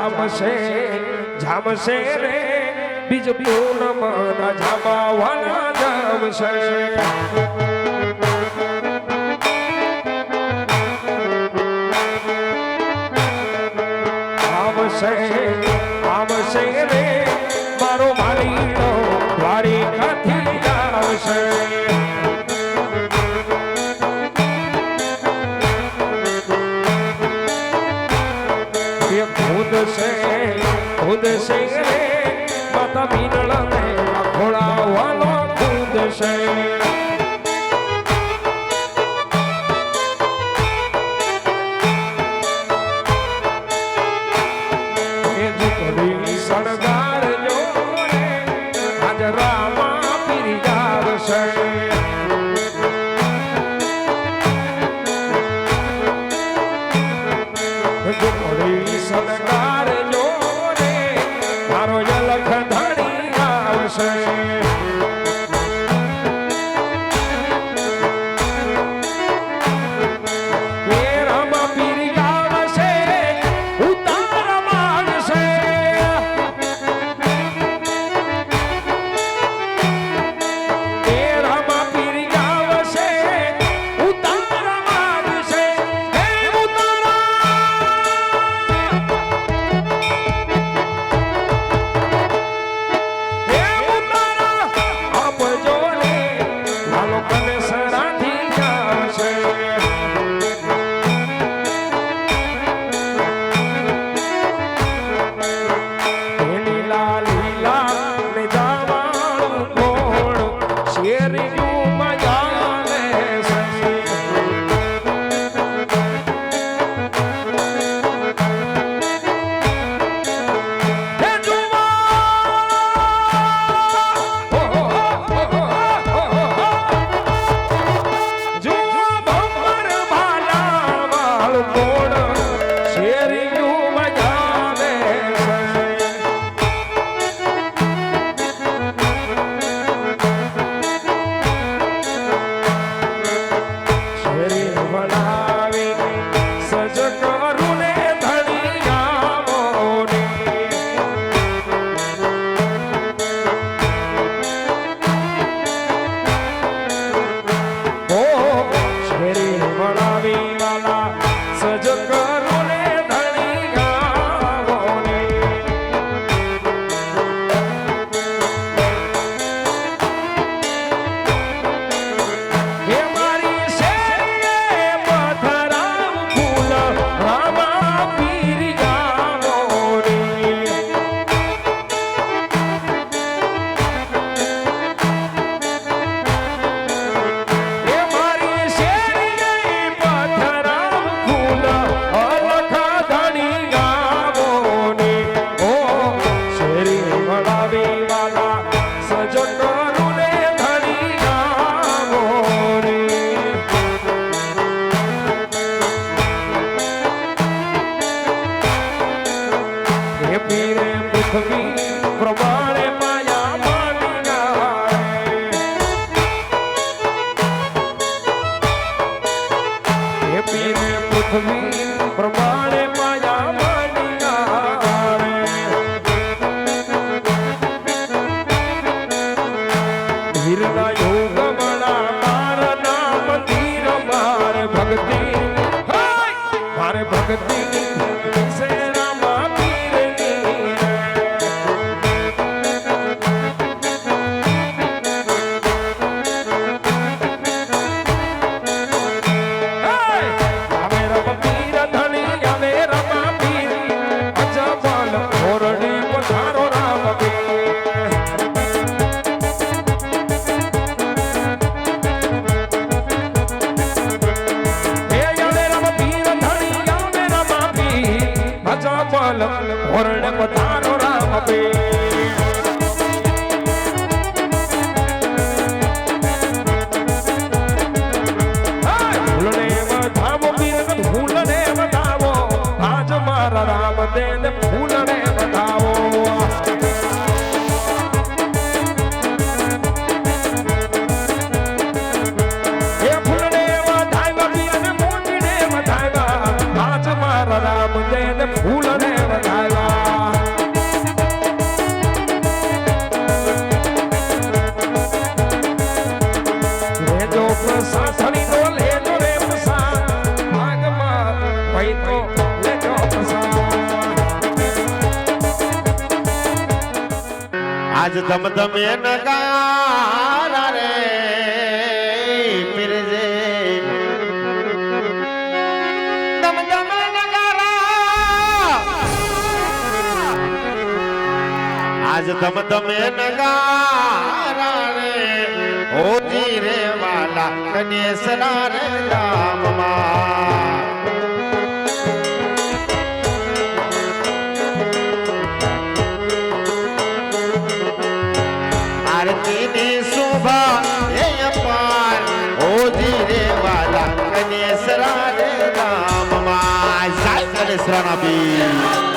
જામશે રે બીજ પૂનમ ના જામાવાળા જામશે આવશે રે મારો માલીનો દ્વારિકાથી આવશે ખુદ છે રે માતા મીનળ ને ખોળાવાનો ખુદ છે સળગાડજો રે હાજરામાં પીરી આવશે સળગાડજો રે મારો જલખ ધણી આવશે ધમધમે નગારા રે પીરજે ધમધમે નગારા આજ ધમધમે નગારા રે હોજી રે વાલા કનેસરા રે ગામમાં આરતીની શોભા એ અપાર હોજી રે વાલા કનેસરા રે ગામમાં સાઈ કનેસરાના બી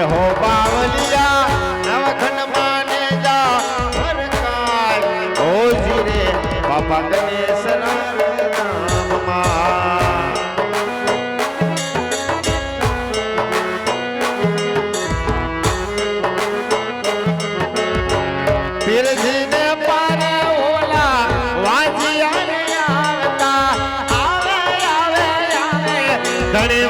હો બાવલિયા નવખંડ માને જા હર કાય હોજી રે બાપા ગણેશ નામમાં પીરજીને પારે ઓલા વાંજિયા આવતા આવે આવે આવે ઘણી